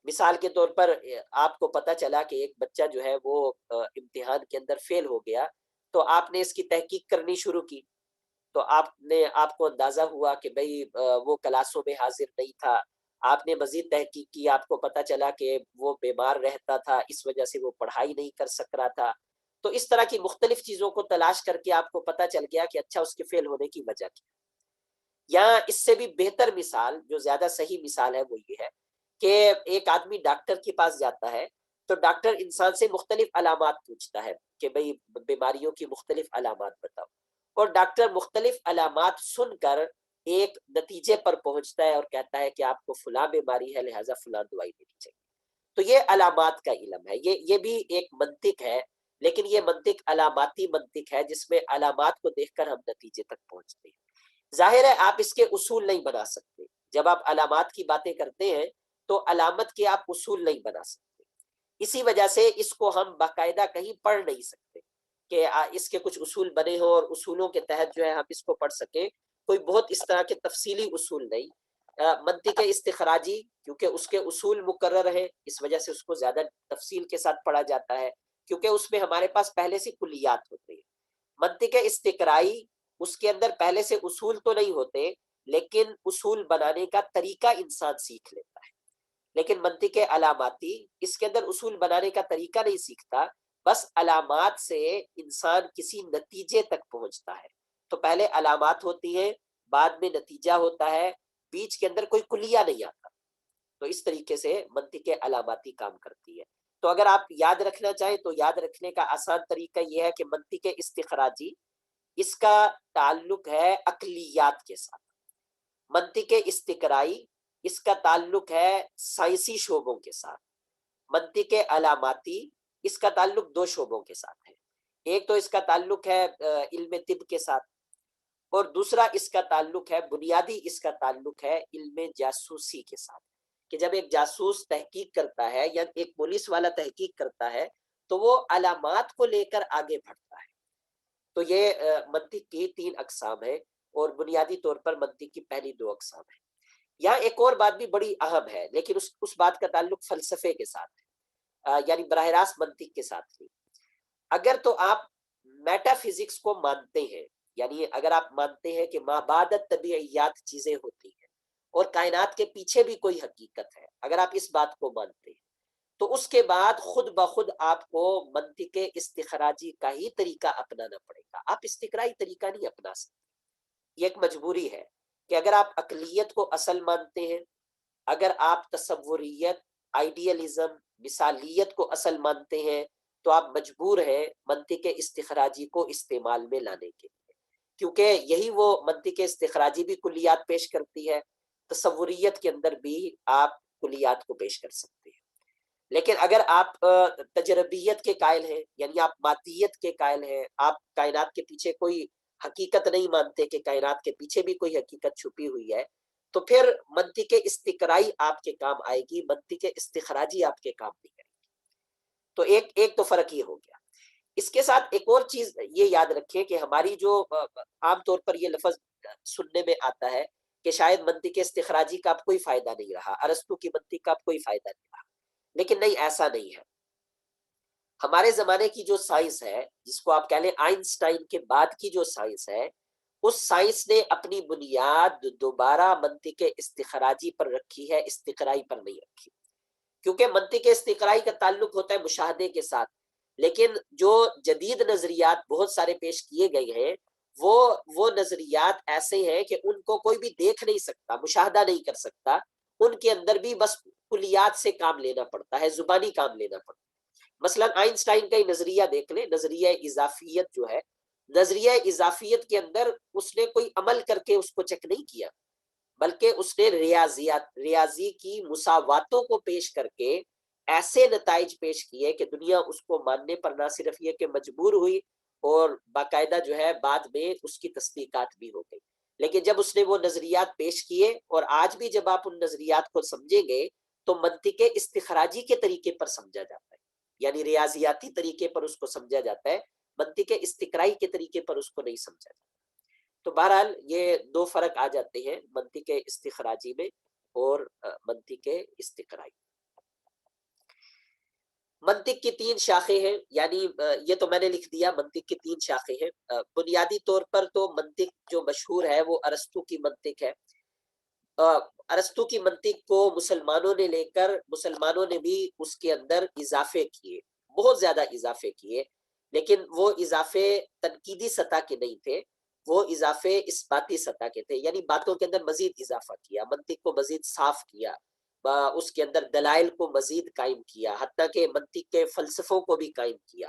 مثال کے طور پر آپ کو پتا چلا کہ ایک بچہ جو ہے وہ امتحان کے اندر فیل ہو گیا، تو آپ نے اس کی تحقیق کرنی شروع کی. تو آپ کو اندازہ ہوا کہ بھئی وہ کلاسوں میں حاضر نہیں تھا. آپ نے مزید تحقیق کی، آپ کو پتا چلا کہ وہ بیمار رہتا تھا، اس وجہ سے وہ پڑھائی نہیں کر سک رہا تھا. تو اس طرح کی مختلف چیزوں کو تلاش کر کے آپ کو پتا چل گیا کہ اچھا اس کے فیل ہونے کی وجہ کیا. یا اس سے بھی بہتر مثال، جو زیادہ صحیح مثال ہے، وہ یہ ہے کہ ایک آدمی ڈاکٹر کے پاس جاتا ہے، تو ڈاکٹر انسان سے مختلف علامات پوچھتا ہے کہ بھئی بیماریوں کی مختلف علامات بتاؤ، اور ڈاکٹر مختلف علامات سن کر ایک نتیجے پر پہنچتا ہے اور کہتا ہے کہ آپ کو فلاں بیماری ہے، لہٰذا فلاں دوائی دینی چاہیے. تو یہ علامات کا علم ہے، یہ بھی ایک منطق ہے، لیکن یہ منطق علاماتی منطق ہے، جس میں علامات کو دیکھ کر ہم نتیجے تک پہنچتے ہیں. ظاہر ہے آپ اس کے اصول نہیں بنا سکتے. جب آپ علامات کی باتیں کرتے ہیں تو علامت کے آپ اصول نہیں بنا سکتے. اسی وجہ سے اس کو ہم باقاعدہ کہیں پڑھ نہیں سکتے کہ اس کے کچھ اصول بنے ہوں اور اصولوں کے تحت جو ہے ہم اس کو پڑھ سکیں. کوئی بہت اس طرح کے تفصیلی اصول نہیں. منطق استخراجی کیونکہ اس کے اصول مقرر ہیں، اس وجہ سے اس کو زیادہ تفصیل کے ساتھ پڑھا جاتا ہے، کیونکہ اس میں ہمارے پاس پہلے سے کلیات ہوتے ہیں. منطق استقرائی، اس کے اندر پہلے سے اصول تو نہیں ہوتے، لیکن اصول بنانے کا طریقہ انسان سیکھ لیتا ہے. لیکن منطق علاماتی، اس کے اندر اصول بنانے کا طریقہ نہیں سیکھتا، بس علامات سے انسان کسی نتیجے تک پہنچتا ہے. تو پہلے علامات ہوتی ہیں، بعد میں نتیجہ ہوتا ہے، بیچ کے اندر کوئی کلیہ نہیں آتا. تو اس طریقے سے منطق علاماتی کام کرتی ہے. تو اگر آپ یاد رکھنا چاہیں تو یاد رکھنے کا آسان طریقہ یہ ہے کہ منطق استخراجی، اس کا تعلق ہے عقلیات کے ساتھ. منطق استقرائی، اس کا تعلق ہے سائنسی شعبوں کے ساتھ. منطق علاماتی، اس کا تعلق دو شعبوں کے ساتھ ہے. ایک تو اس کا تعلق ہے علم طب کے ساتھ، اور دوسرا اس کا تعلق ہے، بنیادی اس کا تعلق ہے علم جاسوسی کے ساتھ. کہ جب ایک جاسوس تحقیق کرتا ہے یا ایک پولیس والا تحقیق کرتا ہے تو وہ علامات کو لے کر آگے بڑھتا ہے. تو یہ منطق کی 3 اقسام ہیں، اور بنیادی طور پر منطق کی پہلی 2 اقسام ہیں. یہاں ایک اور بات بھی بڑی اہم ہے، لیکن اس بات کا تعلق فلسفے کے ساتھ ہے، یعنی براہ راست منطق کے ساتھ نہیں. اگر تو آپ میٹا فزکس کو مانتے ہیں، یعنی اگر آپ مانتے ہیں کہ ما بعد طبیعیات چیزیں ہوتی ہیں اور کائنات کے پیچھے بھی کوئی حقیقت ہے، اگر آپ اس بات کو مانتے ہیں تو اس کے بعد خود بخود آپ کو منطق استخراجی کا ہی طریقہ اپنانا پڑے گا، آپ استقرائی طریقہ نہیں اپنا سکتے، یہ ایک مجبوری ہے کہ اگر آپ عقلیت کو اصل مانتے ہیں، اگر آپ تصوریت، آئیڈیالزم، مثالیت کو اصل مانتے ہیں، تو آپ مجبور ہیں منطق استخراجی کو استعمال میں لانے کے لیے، کیونکہ یہی وہ منطق استخراجی بھی کلیات پیش کرتی ہے، تصوریت کے اندر بھی آپ کلیات کو پیش کر سکتے ہیں۔ لیکن اگر آپ تجربیت کے قائل ہیں، یعنی آپ مادیت کے قائل ہیں، آپ کائنات کے پیچھے کوئی حقیقت نہیں مانتے کہ کائنات کے پیچھے بھی کوئی حقیقت چھپی ہوئی ہے، تو پھر منطق استقرائی آپ کے کام آئے گی، منطق استخراجی آپ کے کام نہیں آئے گی۔ تو ایک تو فرق یہ ہو گیا۔ اس کے ساتھ ایک اور چیز یہ یاد رکھیں کہ ہماری جو عام طور پر یہ لفظ سننے میں آتا ہے کہ شاید منطق استخراجی کا اب کوئی فائدہ نہیں رہا، ارسطو کی منطق کا اب کوئی فائدہ نہیں رہا، لیکن نہیں، ایسا نہیں ہے۔ ہمارے زمانے کی جو سائنس ہے، جس کو آپ کہہ لیں آئنسٹائن کے بعد کی جو سائنس ہے، اس سائنس نے اپنی بنیاد دوبارہ منطق استخراجی پر رکھی ہے، استقرائی پر نہیں رکھی، کیونکہ منطق استقرائی کا تعلق ہوتا ہے مشاہدے کے ساتھ، لیکن جو جدید نظریات بہت سارے پیش کیے گئے ہیں، وہ نظریات ایسے ہیں کہ ان کو کوئی بھی دیکھ نہیں سکتا، مشاہدہ نہیں کر سکتا، ان کے اندر بھی بس کلیات سے کام لینا پڑتا ہے، زبانی کام لینا پڑتا ہے۔ مثلا آئنسٹائن کا ہی نظریہ دیکھ لیں، نظریہ اضافیت جو ہے، نظریہ اضافیت کے اندر اس نے کوئی عمل کر کے اس کو چیک نہیں کیا، بلکہ اس نے ریاضی کی مساواتوں کو پیش کر کے ایسے نتائج پیش کیے کہ دنیا اس کو ماننے پر نہ صرف یہ کہ مجبور ہوئی، اور باقاعدہ جو ہے بعد میں اس کی تصدیقات بھی ہو گئی۔ لیکن جب اس نے وہ نظریات پیش کیے، اور آج بھی جب آپ ان نظریات کو سمجھیں گے تو منطق استخراجی کے طریقے پر سمجھا جاتا ہے، یعنی ریاضیاتی طریقے پر اس کو سمجھا جاتا ہے، منطق استقرائی کے طریقے پر اس کو نہیں سمجھا جاتا۔ تو بہرحال یہ دو فرق آ جاتے ہیں منطق استخراجی میں اور منطق استقرائی۔ منطق کی تین شاخیں ہیں، یعنی یہ تو میں نے لکھ دیا، منطق کی تین شاخیں ہیں۔ بنیادی طور پر تو منطق جو مشہور ہے وہ ارسطو کی منطق ہے۔ ارسطو کی منطق کو مسلمانوں نے لے کر مسلمانوں نے بھی اس کے اندر اضافے کیے، بہت زیادہ اضافے کیے، لیکن وہ اضافے تنقیدی سطح کے نہیں تھے، وہ اضافے اثباتی سطح کے تھے، یعنی باتوں کے اندر مزید اضافہ کیا، منطق کو مزید صاف کیا، اس کے اندر دلائل کو مزید قائم کیا، حتیٰ کہ منطق کے فلسفوں کو بھی قائم کیا۔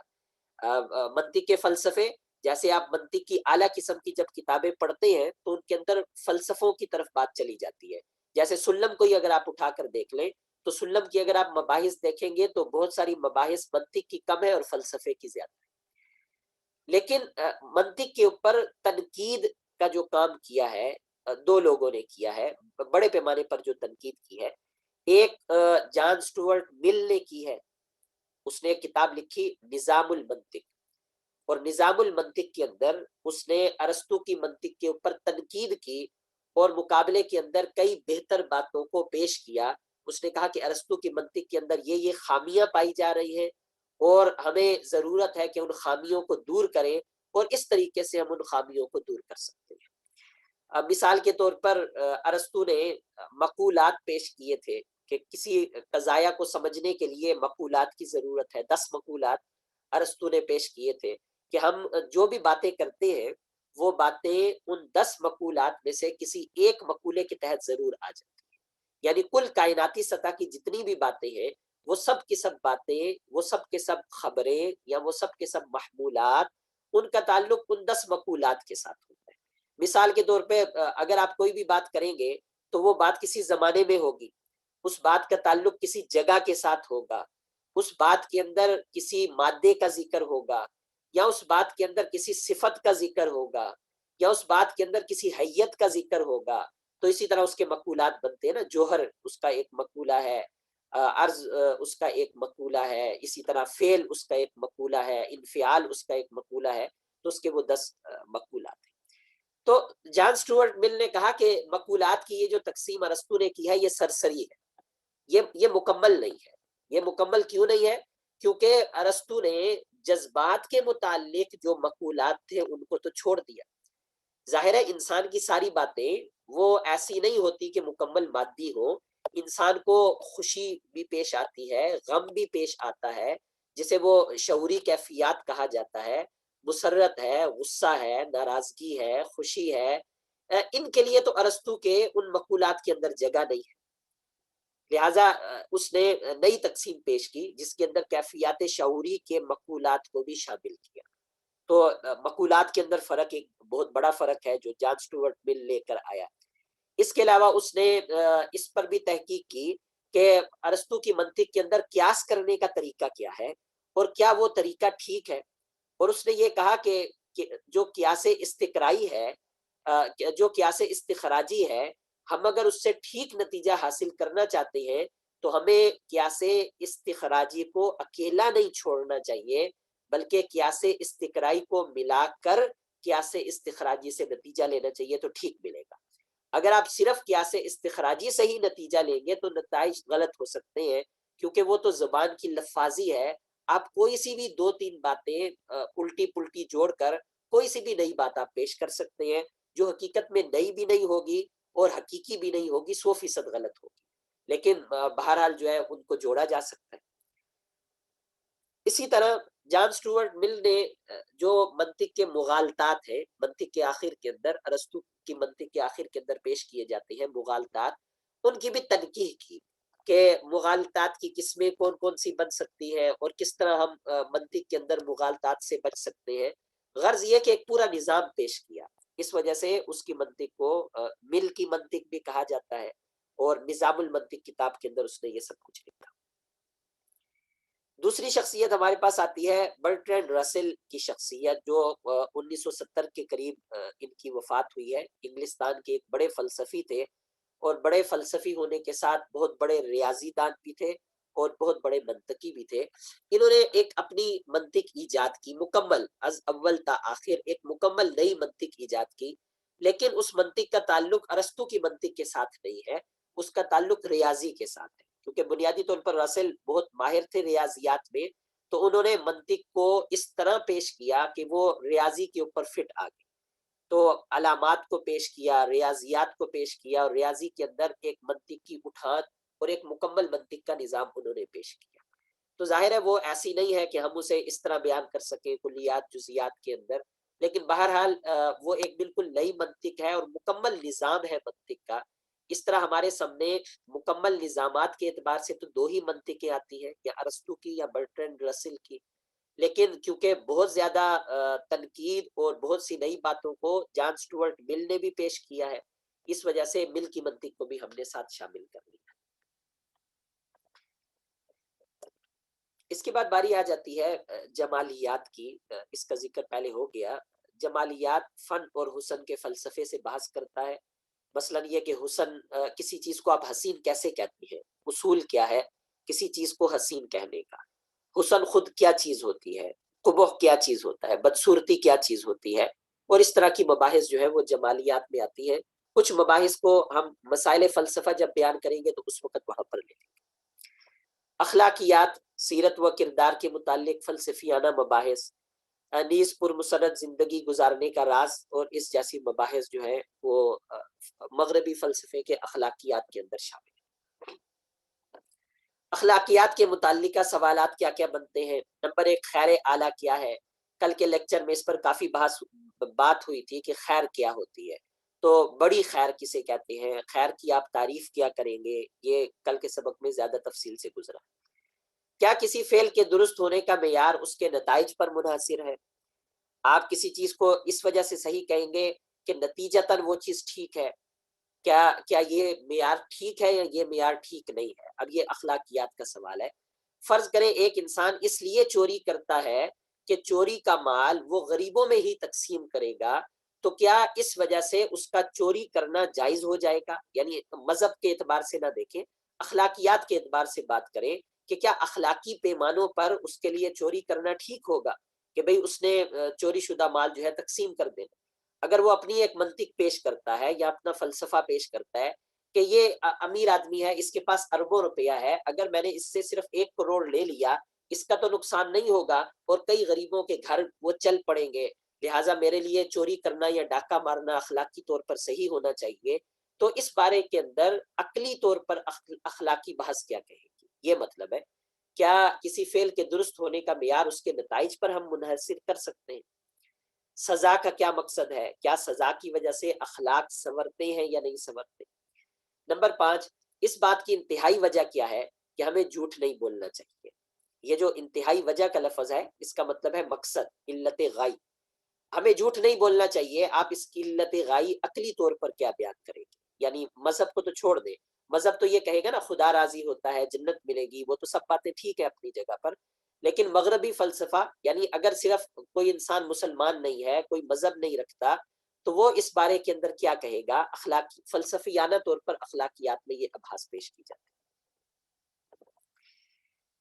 منطق کے فلسفے، جیسے آپ منطق کی اعلیٰ قسم کی جب کتابیں پڑھتے ہیں تو ان کے اندر فلسفوں کی طرف بات چلی جاتی ہے، جیسے سلم کو ہی اگر آپ اٹھا کر دیکھ لیں تو سلم کی اگر آپ مباحث دیکھیں گے تو بہت ساری مباحث منطق کی کم ہے اور فلسفے کی زیادہ ہے۔ لیکن منطق کے اوپر تنقید کا جو کام کیا ہے، دو لوگوں نے کیا ہے بڑے پیمانے پر جو تنقید کی ہے۔ ایک جان سٹورٹ مل نے کی ہے، اس نے ایک کتاب لکھی نظام المنطق، اور نظام المنطق کے اندر اس نے ارسطو کی منطق کے اوپر تنقید کی اور مقابلے کے اندر کئی بہتر باتوں کو پیش کیا۔ اس نے کہا کہ ارسطو کی منطق کے اندر یہ خامیاں پائی جا رہی ہیں، اور ہمیں ضرورت ہے کہ ان خامیوں کو دور کریں، اور اس طریقے سے ہم ان خامیوں کو دور کر سکتے ہیں۔ مثال کے طور پر ارسطو نے مقولات پیش کیے تھے کہ کسی قضایا کو سمجھنے کے لیے مقولات کی ضرورت ہے، 10 مقولات ارسطو نے پیش کیے تھے کہ ہم جو بھی باتیں کرتے ہیں وہ باتیں ان 10 مقولات میں سے کسی ایک مقولے کے تحت ضرور آ جاتی ہیں، یعنی کل کائناتی سطح کی جتنی بھی باتیں ہیں وہ سب کی سب باتیں، وہ سب کے سب خبریں، یا وہ سب کے سب محمولات، ان کا تعلق ان 10 مقولات کے ساتھ ہوتا ہے۔ مثال کے طور پہ اگر آپ کوئی بھی بات کریں گے تو وہ بات کسی زمانے میں ہوگی، اس بات کا تعلق کسی جگہ کے ساتھ ہوگا، اس بات کے اندر کسی مادے کا ذکر ہوگا، یا اس بات کے اندر کسی صفت کا ذکر ہوگا، یا اس بات کے اندر کسی حیت کا ذکر ہوگا۔ تو اسی طرح اس کے مقولات بنتے ہیں نا، جوہر اس کا ایک مقولہ ہے، عرض اس کا ایک مقولہ ہے، اسی طرح فعل اس کا ایک مقولہ ہے، انفعال اس کا ایک مقولہ ہے، تو اس کے وہ 10 مقولات ہیں۔ تو جان سٹورٹ مل نے کہا کہ مقولات کی یہ جو تقسیم ارسطو نے کی ہے یہ سرسری ہے، یہ مکمل نہیں ہے۔ یہ مکمل کیوں نہیں ہے؟ کیونکہ ارسطو نے جذبات کے متعلق جو مقولات تھے ان کو تو چھوڑ دیا۔ ظاہر ہے انسان کی ساری باتیں وہ ایسی نہیں ہوتی کہ مکمل مادی ہو، انسان کو خوشی بھی پیش آتی ہے، غم بھی پیش آتا ہے، جسے وہ شعوری کیفیات کہا جاتا ہے، مسرت ہے، غصہ ہے، ناراضگی ہے، خوشی ہے۔ ان کے لیے تو ارسطو کے ان مقولات کے اندر جگہ نہیں ہے، لہٰذا اس نے نئی تقسیم پیش کی جس کے اندر کیفیات شعوری کے مقولات کو بھی شامل کیا۔ تو مقولات کے اندر فرق، ایک بہت بڑا فرق ہے جو جان سٹیورٹ مل لے کر آیا۔ اس کے علاوہ اس نے اس پر بھی تحقیق کی کہ ارسطو کی منطق کے اندر قیاس کرنے کا طریقہ کیا ہے اور کیا وہ طریقہ ٹھیک ہے، اور اس نے یہ کہا کہ جو قیاس استقرائی ہے، جو قیاس استخراجی ہے، ہم اگر اس سے ٹھیک نتیجہ حاصل کرنا چاہتے ہیں تو ہمیں قیاس استخراجی کو اکیلا نہیں چھوڑنا چاہیے، بلکہ قیاس استقرائی کو ملا کر قیاس استخراجی سے نتیجہ لینا چاہیے تو ٹھیک ملے گا۔ اگر آپ صرف قیاس استخراجی سے ہی نتیجہ لیں گے تو نتائج غلط ہو سکتے ہیں، کیونکہ وہ تو زبان کی لفاظی ہے۔ آپ کوئی سی بھی دو تین باتیں الٹی پلٹی جوڑ کر کوئی سی بھی نئی بات آپ پیش کر سکتے ہیں، جو حقیقت میں نئی بھی نہیں ہوگی اور حقیقی بھی نہیں ہوگی، 100% غلط ہوگی، لیکن بہرحال جو ہے ان کو جوڑا جا سکتا ہے۔ اسی طرح جان سٹیورٹ مل نے جو منطق کے مغالطات ہیں، منطق کے آخر کے اندر، ارسطو کی منطق کے آخر کے اندر پیش کیے جاتے ہیں مغالطات، ان کی بھی تنقیح کی کہ مغالطات کی قسمیں کون کون سی بن سکتی ہیں اور کس طرح ہم منطق کے اندر مغالطات سے بچ سکتے ہیں۔ غرض یہ کہ ایک پورا نظام پیش کیا، اس وجہ سے اس کی منطق کو مل کی منطق بھی کہا جاتا ہے، اور نظام المنطق کتاب کے اندر اس نے یہ سب کچھ لکھا۔ دوسری شخصیت ہمارے پاس آتی ہے برٹرینڈ رسل کی شخصیت، جو 1970 کے قریب ان کی وفات ہوئی ہے۔ انگلستان کے ایک بڑے فلسفی تھے، اور بڑے فلسفی ہونے کے ساتھ بہت بڑے ریاضی دان بھی تھے اور بہت بڑے منطقی بھی تھے۔ انہوں نے ایک اپنی منطق ایجاد کی، مکمل از اول تا آخر ایک مکمل نئی منطق ایجاد کی، لیکن اس منطق کا تعلق ارسطو کی منطق کے ساتھ نہیں ہے، اس کا تعلق ریاضی کے ساتھ ہے، کیونکہ بنیادی طور پر رسل بہت ماہر تھے ریاضیات میں، تو انہوں نے منطق کو اس طرح پیش کیا کہ وہ ریاضی کے اوپر فٹ آ گئی۔ تو علامات کو پیش کیا، ریاضیات کو پیش کیا، اور ریاضی کے اندر ایک منطق کی اٹھان اور ایک مکمل منطق کا نظام انہوں نے پیش کیا۔ تو ظاہر ہے وہ ایسی نہیں ہے کہ ہم اسے اس طرح بیان کر سکیں کلیات جزیات کے اندر، لیکن بہرحال وہ ایک بالکل نئی منطق ہے اور مکمل نظام ہے منطق کا۔ اس طرح ہمارے سامنے مکمل نظامات کے اعتبار سے تو دو ہی منطقیں آتی ہیں، یا ارسطو کی یا برٹرینڈ رسل کی، لیکن کیونکہ بہت زیادہ تنقید اور بہت سی نئی باتوں کو جان سٹیورٹ مل نے بھی پیش کیا ہے، اس وجہ سے مل کی منطق کو بھی ہم نے ساتھ شامل کر لیا۔ اس کے بعد باری آ جاتی ہے جمالیات کی۔ اس کا ذکر پہلے ہو گیا۔ جمالیات فن اور حسن کے فلسفے سے بحث کرتا ہے، مثلا یہ کہ حسن، کسی چیز کو آپ حسین کیسے کہتی ہیں، اصول کیا ہے کسی چیز کو حسین کہنے کا، حسن خود کیا چیز ہوتی ہے، قبح کیا چیز ہوتا ہے، بدصورتی کیا چیز ہوتی ہے، اور اس طرح کی مباحث جو ہے وہ جمالیات میں آتی ہیں۔ کچھ مباحث کو ہم مسائل فلسفہ جب بیان کریں گے تو اس وقت وہاں پر لیں گے۔ اخلاقیات، سیرت و کردار کے متعلق فلسفیانہ مباحث، نیز پر مسرت زندگی گزارنے کا راز، اور اس جیسی مباحث جو ہے وہ مغربی فلسفے کے اخلاقیات کے اندر شامل ہیں۔ اخلاقیات کے متعلقہ سوالات کیا کیا بنتے ہیں؟ نمبر 1، خیر اعلیٰ کیا ہے؟ کل کے لیکچر میں اس پر کافی بات ہوئی تھی کہ خیر کیا ہوتی ہے، تو بڑی خیر کسے کہتے ہیں، خیر کی آپ تعریف کیا کریں گے، یہ کل کے سبق میں زیادہ تفصیل سے گزرا۔ کیا کسی فعل کے درست ہونے کا معیار اس کے نتائج پر منحصر ہے؟ آپ کسی چیز کو اس وجہ سے صحیح کہیں گے کہ نتیجتاً وہ چیز ٹھیک ہے، کیا یہ معیار ٹھیک ہے یا یہ معیار ٹھیک نہیں ہے؟ اب یہ اخلاقیات کا سوال ہے۔ فرض کریں ایک انسان اس لیے چوری کرتا ہے کہ چوری کا مال وہ غریبوں میں ہی تقسیم کرے گا، تو کیا اس وجہ سے اس کا چوری کرنا جائز ہو جائے گا؟ یعنی مذہب کے اعتبار سے نہ دیکھیں، اخلاقیات کے اعتبار سے بات کریں کہ کیا اخلاقی پیمانوں پر اس کے لیے چوری کرنا ٹھیک ہوگا کہ بھئی اس نے چوری شدہ مال جو ہے تقسیم کر دینا؟ اگر وہ اپنی ایک منطق پیش کرتا ہے یا اپنا فلسفہ پیش کرتا ہے کہ یہ امیر آدمی ہے، اس کے پاس اربوں روپیہ ہے، اگر میں نے اس سے صرف 1 کروڑ لے لیا، اس کا تو نقصان نہیں ہوگا، اور کئی غریبوں کے گھر وہ چل پڑیں گے، لہٰذا میرے لیے چوری کرنا یا ڈاکہ مارنا اخلاقی طور پر صحیح ہونا چاہیے، تو اس بارے کے اندر عقلی طور پر اخلاقی بحث کیا کہے گی، یہ مطلب ہے کیا کسی فعل کے درست ہونے کا معیار اس کے نتائج پر ہم منحصر کر سکتے ہیں؟ سزا کا کیا مقصد ہے؟ کیا سزا کی وجہ سے اخلاق سنورتے ہیں یا نہیں سنورتے؟ نمبر 5، اس بات کی انتہائی وجہ کیا ہے کہ ہمیں جھوٹ نہیں بولنا چاہیے؟ یہ جو انتہائی وجہ کا لفظ ہے اس کا مطلب ہے مقصد، علت غائی، ہمیں جھوٹ نہیں بولنا چاہیے۔ آپ اس کی علت غائی عقلی طور پر کیا بیان کریں گے؟ یعنی مذہب کو تو چھوڑ دیں، مذہب تو یہ کہے گا نا خدا راضی ہوتا ہے، جنت ملے گی، وہ تو سب باتیں ٹھیک ہے اپنی جگہ پر، لیکن مغربی فلسفہ، یعنی اگر صرف کوئی انسان مسلمان نہیں ہے، کوئی مذہب نہیں رکھتا، تو وہ اس بارے کے اندر کیا کہے گا؟ اخلاقی فلسفیانہ طور پر اخلاقیات میں یہ ابحاث پیش کی جاتی ہے۔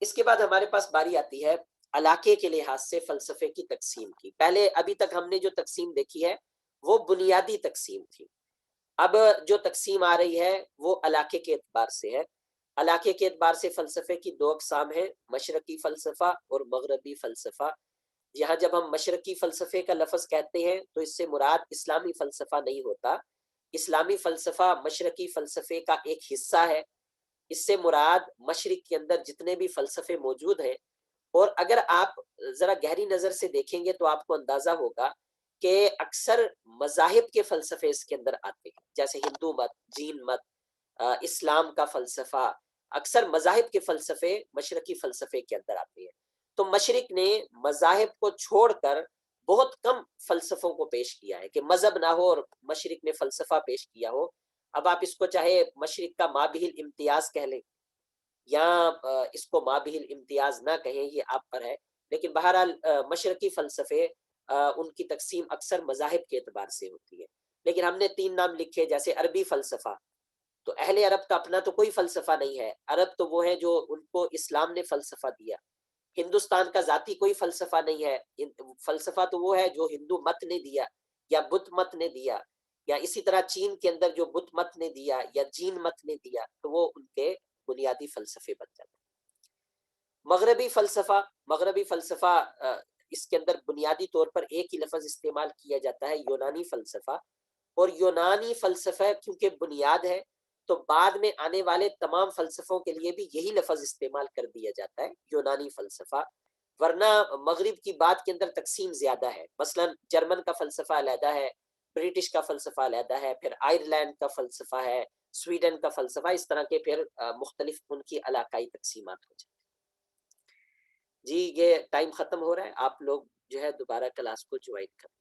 اس کے بعد ہمارے پاس باری آتی ہے علاقے کے لحاظ سے فلسفے کی تقسیم کی۔ پہلے ابھی تک ہم نے جو تقسیم دیکھی ہے وہ بنیادی تقسیم تھی، اب جو تقسیم آ رہی ہے وہ علاقے کے اعتبار سے ہے۔ علاقے کے اعتبار سے فلسفے کی دو اقسام ہیں، مشرقی فلسفہ اور مغربی فلسفہ۔ یہاں جب ہم مشرقی فلسفے کا لفظ کہتے ہیں تو اس سے مراد اسلامی فلسفہ نہیں ہوتا، اسلامی فلسفہ مشرقی فلسفے کا ایک حصہ ہے، اس سے مراد مشرق کے اندر جتنے بھی فلسفے موجود ہیں، اور اگر آپ ذرا گہری نظر سے دیکھیں گے تو آپ کو اندازہ ہوگا کہ اکثر مذاہب کے فلسفے اس کے اندر آتے ہیں، جیسے ہندو مت، جین مت، اسلام کا فلسفہ، اکثر مذاہب کے فلسفے مشرقی فلسفے کے اندر آتے ہیں۔ تو مشرق نے مذاہب کو چھوڑ کر بہت کم فلسفوں کو پیش کیا ہے کہ مذہب نہ ہو اور مشرق نے فلسفہ پیش کیا ہو۔ اب آپ اس کو چاہے مشرق کا مابہل امتیاز کہہ لیں یا اس کو مابہل امتیاز نہ کہیں، یہ آپ پر ہے، لیکن بہرحال مشرقی فلسفے ان کی تقسیم اکثر مذاہب کے اعتبار سے ہوتی ہے۔ لیکن ہم نے 3 نام لکھے، جیسے عربی فلسفہ، تو اہل عرب کا اپنا تو کوئی فلسفہ نہیں ہے، عرب تو وہ ہے جو ان کو اسلام نے فلسفہ دیا۔ ہندوستان کا ذاتی کوئی فلسفہ نہیں ہے، فلسفہ تو وہ ہے جو ہندو مت نے دیا یا بدھ مت نے دیا، یا اسی طرح چین کے اندر جو بدھ مت نے دیا یا جین مت نے دیا، تو وہ ان کے بنیادی فلسفے بن جاتے ہیں۔ مغربی فلسفہ اس کے اندر بنیادی طور پر ایک ہی لفظ استعمال کیا جاتا ہے، یونانی فلسفہ، اور یونانی فلسفہ کیونکہ بنیاد ہے تو بعد میں آنے والے تمام فلسفوں کے لیے بھی یہی لفظ استعمال کر دیا جاتا ہے، یونانی فلسفہ، ورنہ مغرب کی بات کے اندر تقسیم زیادہ ہے۔ مثلا جرمن کا فلسفہ علیحدہ ہے، برٹش کا فلسفہ علیحدہ ہے، پھر آئرلینڈ کا فلسفہ ہے، سویڈن کا فلسفہ، اس طرح کے پھر مختلف ان کی علاقائی تقسیمات ہو جاتی ہیں۔ جی یہ ٹائم ختم ہو رہا ہے، آپ لوگ جو ہے دوبارہ کلاس کو جوائن کریں۔